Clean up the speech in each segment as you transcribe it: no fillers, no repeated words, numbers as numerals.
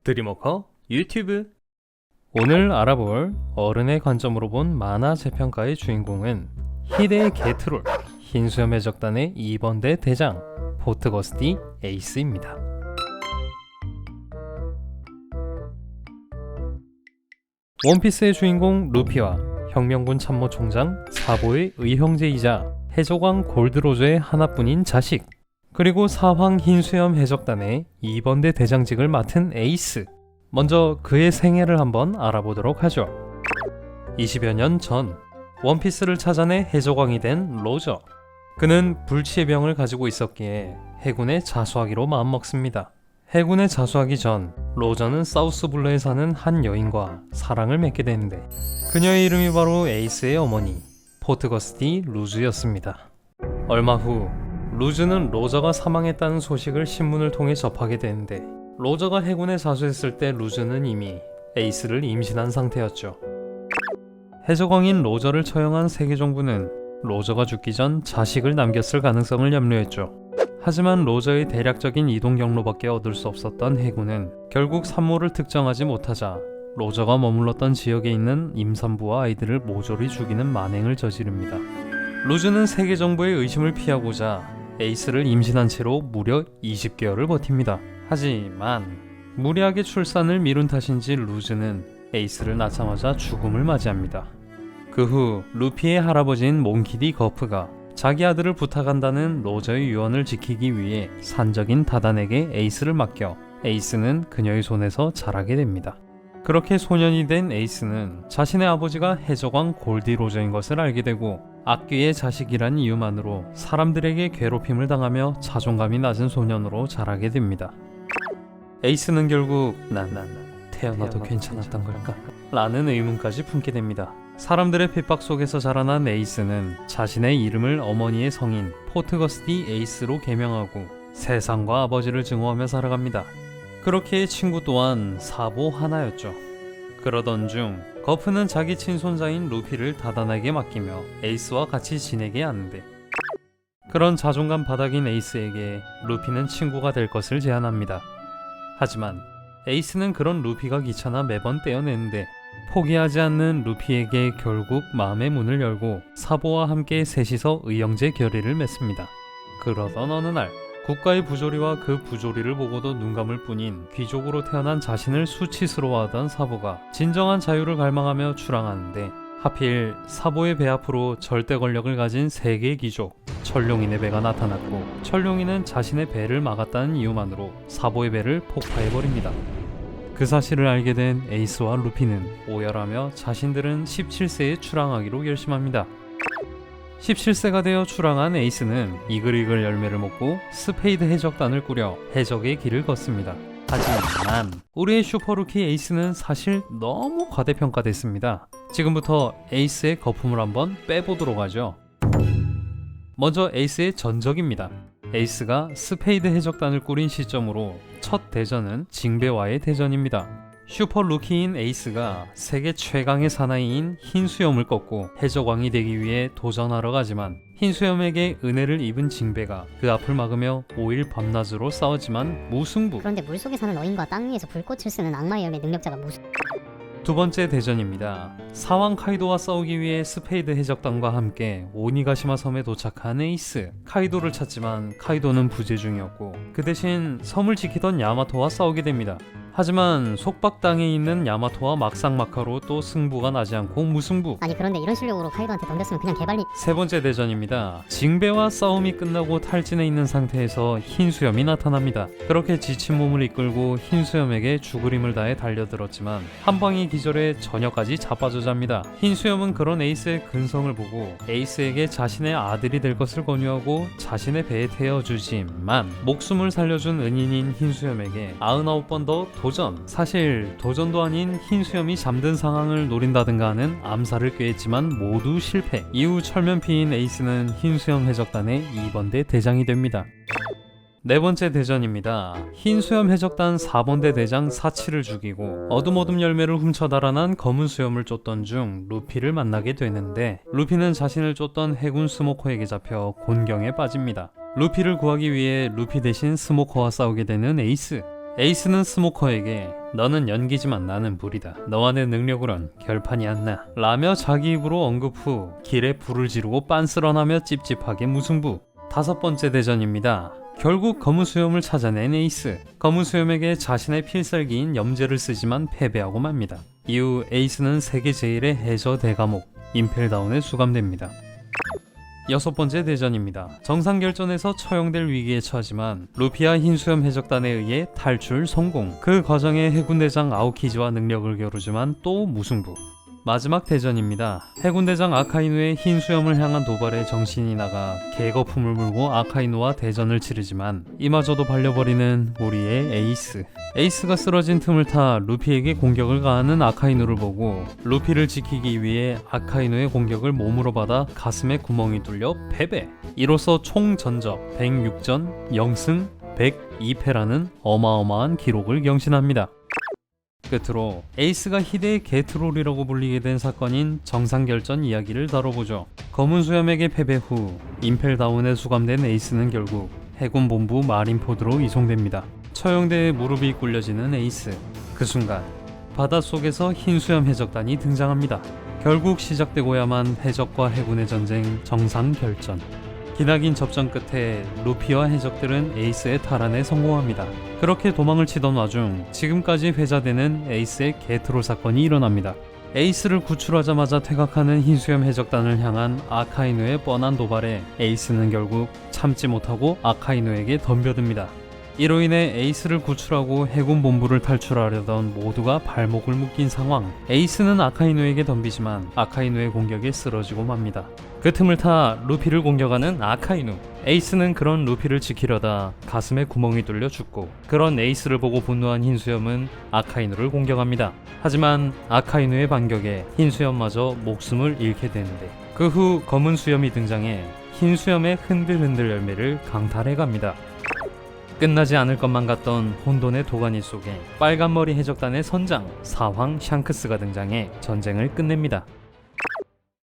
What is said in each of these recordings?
드림워커 유튜브. 오늘 알아볼 어른의 관점으로 본 만화 재평가의 주인공은 희대의 게트롤, 흰수염 해적단의 2번대 대장 포트거스디 에이스입니다. 원피스의 주인공 루피와 혁명군 참모총장 사보의 의형제이자 해적왕 골드로저의 하나뿐인 자식, 그리고 사황 흰수염 해적단의 2번대 대장직을 맡은 에이스. 먼저 그의 생애를 한번 알아보도록 하죠. 20여 년 전 원피스를 찾아내 해적왕이 된 로저. 그는 불치의 병을 가지고 있었기에 해군에 자수하기로 마음먹습니다. 해군에 자수하기 전 로저는 사우스블루에 사는 한 여인과 사랑을 맺게 되는데, 그녀의 이름이 바로 에이스의 어머니 포트거스디 루즈였습니다. 얼마 후 루즈는 로저가 사망했다는 소식을 신문을 통해 접하게 되는데, 로저가 해군에 자수했을 때 루즈는 이미 에이스를 임신한 상태였죠. 해적왕인 로저를 처형한 세계 정부는 로저가 죽기 전 자식을 남겼을 가능성을 염려했죠. 하지만 로저의 대략적인 이동 경로밖에 얻을 수 없었던 해군은 결국 산모를 특정하지 못하자 로저가 머물렀던 지역에 있는 임산부와 아이들을 모조리 죽이는 만행을 저지릅니다. 루즈는 세계 정부의 의심을 피하고자 에이스를 임신한 채로 무려 20개월을 버팁니다. 하지만 무리하게 출산을 미룬 탓인지 루즈는 에이스를 낳자마자 죽음을 맞이합니다. 그 후 루피의 할아버지인 몽키디 거프가 자기 아들을 부탁한다는 로저의 유언을 지키기 위해 산적인 다단에게 에이스를 맡겨 에이스는 그녀의 손에서 자라게 됩니다. 그렇게 소년이 된 에이스는 자신의 아버지가 해적왕 골디로저인 것을 알게 되고, 악귀의 자식이란 이유만으로 사람들에게 괴롭힘을 당하며 자존감이 낮은 소년으로 자라게 됩니다. 에이스는 결국 난 태어나도 괜찮았던 걸까? 라는 의문까지 품게 됩니다. 사람들의 핍박 속에서 자라난 에이스는 자신의 이름을 어머니의 성인 포트거스디 에이스로 개명하고 세상과 아버지를 증오하며 살아갑니다. 그렇게 친구 또한 사보 하나였죠. 그러던 중 거프는 자기 친손자인 루피를 다단에게 맡기며 에이스와 같이 지내게 하는데, 그런 자존감 바닥인 에이스에게 루피는 친구가 될 것을 제안합니다. 하지만 에이스는 그런 루피가 귀찮아 매번 떼어내는데, 포기하지 않는 루피에게 결국 마음의 문을 열고 사보와 함께 셋이서 의형제 결의를 맺습니다. 그러던 어느 날 국가의 부조리와 그 부조리를 보고도 눈감을 뿐인 귀족으로 태어난 자신을 수치스러워하던 사보가 진정한 자유를 갈망하며 출항하는데, 하필 사보의 배 앞으로 절대 권력을 가진 세계 귀족 철룡인의 배가 나타났고, 철룡인은 자신의 배를 막았다는 이유만으로 사보의 배를 폭파해버립니다. 그 사실을 알게 된 에이스와 루피는 오열하며 자신들은 17세에 출항하기로 결심합니다. 17세가 되어 출항한 에이스는 이글이글 열매를 먹고 스페이드 해적단을 꾸려 해적의 길을 걷습니다. 하지만 우리의 슈퍼루키 에이스는 사실 너무 과대평가됐습니다. 지금부터 에이스의 거품을 한번 빼보도록 하죠. 먼저 에이스의 전적입니다. 에이스가 스페이드 해적단을 꾸린 시점으로 첫 대전은 징베와의 대전입니다. 슈퍼 루키인 에이스가 세계 최강의 사나이인 흰수염을 꺾고 해적왕이 되기 위해 도전하러 가지만, 흰수염에게 은혜를 입은 징베가 그 앞을 막으며 5일 밤낮으로 싸우지만 무승부. 그런데 물속에 사는 어인과 땅 위에서 불꽃을 쓰는 악마의 열매 능력자가 무슨... 두 번째 대전입니다. 사왕 카이도와 싸우기 위해 스페이드 해적단과 함께 오니가시마 섬에 도착한 에이스. 카이도를 찾지만 카이도는 부재 중이었고, 그 대신 섬을 지키던 야마토와 싸우게 됩니다. 하지만 속박당에 있는 야마토와 막상막하로 또 승부가 나지 않고 무승부. 아니 그런데 이런 실력으로 카이도한테 덤볐으면 그냥 개발리... 세 번째 대전입니다. 징베와 싸움이 끝나고 탈진해 있는 상태에서 흰수염이 나타납니다. 그렇게 지친 몸을 이끌고 흰수염에게 죽을 힘을 다해 달려들었지만 한 방이 기절해 저녁까지 자빠져 잡니다. 흰수염은 그런 에이스의 근성을 보고 에이스에게 자신의 아들이 될 것을 권유하고 자신의 배에 태워주지만, 목숨을 살려준 은인인 흰수염에게 99번 더 도전, 사실 도전도 아닌 흰수염이 잠든 상황을 노린다든가 하는 암살을 꾀했지만 모두 실패. 이후 철면피인 에이스는 흰수염 해적단의 2번대 대장이 됩니다. 네 번째 대전입니다. 흰수염 해적단 4번대 대장 사치를 죽이고 어둠 열매를 훔쳐 달아난 검은 수염을 쫓던 중 루피를 만나게 되는데, 루피는 자신을 쫓던 해군 스모커에게 잡혀 곤경에 빠집니다. 루피를 구하기 위해 루피 대신 스모커와 싸우게 되는 에이스. 에이스는 스모커에게 너는 연기지만 나는 불이다. 너와 내 능력으론 결판이 안 나. 라며 자기 입으로 언급 후 길에 불을 지르고 빤스런하며 찝찝하게 무승부. 5번째 대전입니다. 결국 검은 수염을 찾아낸 에이스. 검은 수염에게 자신의 필살기인 염제를 쓰지만 패배하고 맙니다. 이후 에이스는 세계 제1의 해저 대감옥 임펠다운에 수감됩니다. 6번째 대전입니다. 정상결전에서 처형될 위기에 처하지만 루피와 흰수염 해적단에 의해 탈출 성공. 그 과정에 해군대장 아오키지와 능력을 겨루지만 또 무승부. 마지막 대전입니다. 해군대장 아카이누의 흰수염을 향한 도발에 정신이 나가 개거품을 물고 아카이누와 대전을 치르지만 이마저도 발려버리는 우리의 에이스. 에이스가 쓰러진 틈을 타 루피에게 공격을 가하는 아카이누를 보고 루피를 지키기 위해 아카이누의 공격을 몸으로 받아 가슴에 구멍이 뚫려 패배. 이로써 총 전적 106전 0승 102패라는 어마어마한 기록을 경신합니다. 끝으로 에이스가 희대의 개트롤이라고 불리게 된 사건인 정상결전 이야기를 다뤄보죠. 검은 수염에게 패배 후 임펠다운에 수감된 에이스는 결국 해군 본부 마린포드로 이송됩니다. 처형대에 무릎이 꿇려지는 에이스. 그 순간 바닷속에서 흰수염 해적단이 등장합니다. 결국 시작되고야만 해적과 해군의 전쟁 정상결전. 기나긴 접전 끝에 루피와 해적들은 에이스의 탈환에 성공합니다. 그렇게 도망을 치던 와중 지금까지 회자되는 에이스의 개트롤 사건이 일어납니다. 에이스를 구출하자마자 퇴각하는 흰수염 해적단을 향한 아카이누의 뻔한 도발에 에이스는 결국 참지 못하고 아카이누에게 덤벼듭니다. 이로 인해 에이스를 구출하고 해군 본부를 탈출하려던 모두가 발목을 묶인 상황. 에이스는 아카이누에게 덤비지만 아카이누의 공격에 쓰러지고 맙니다. 그 틈을 타 루피를 공격하는 아카이누. 에이스는 그런 루피를 지키려다 가슴에 구멍이 뚫려 죽고, 그런 에이스를 보고 분노한 흰수염은 아카이누를 공격합니다. 하지만 아카이누의 반격에 흰수염마저 목숨을 잃게 되는데, 그 후 검은 수염이 등장해 흰수염의 흔들흔들 열매를 강탈해갑니다. 끝나지 않을 것만 같던 혼돈의 도가니 속에 빨간머리 해적단의 선장 사황 샹크스가 등장해 전쟁을 끝냅니다.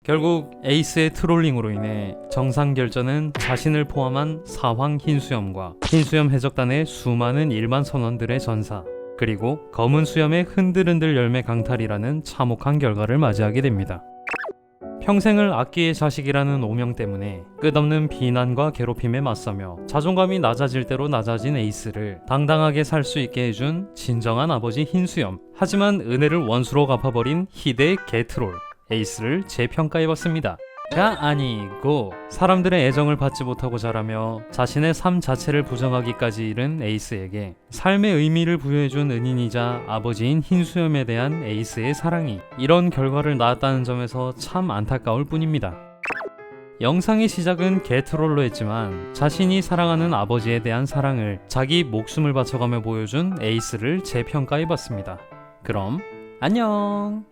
결국 에이스의 트롤링으로 인해 정상결전은 자신을 포함한 사황 흰수염과 흰수염 해적단의 수많은 일반 선원들의 전사, 그리고 검은 수염의 흔들흔들 열매 강탈이라는 참혹한 결과를 맞이하게 됩니다. 평생을 악기의 자식이라는 오명 때문에 끝없는 비난과 괴롭힘에 맞서며 자존감이 낮아질 대로 낮아진 에이스를 당당하게 살 수 있게 해준 진정한 아버지 흰수염. 하지만 은혜를 원수로 갚아버린 희대의 개트롤 에이스를 재평가해봤습니다. 가 아니고 사람들의 애정을 받지 못하고 자라며 자신의 삶 자체를 부정하기까지 이른 에이스에게 삶의 의미를 부여해준 은인이자 아버지인 흰수염에 대한 에이스의 사랑이 이런 결과를 낳았다는 점에서 참 안타까울 뿐입니다. 영상의 시작은 개트롤로 했지만 자신이 사랑하는 아버지에 대한 사랑을 자기 목숨을 바쳐가며 보여준 에이스를 재평가해봤습니다. 그럼 안녕.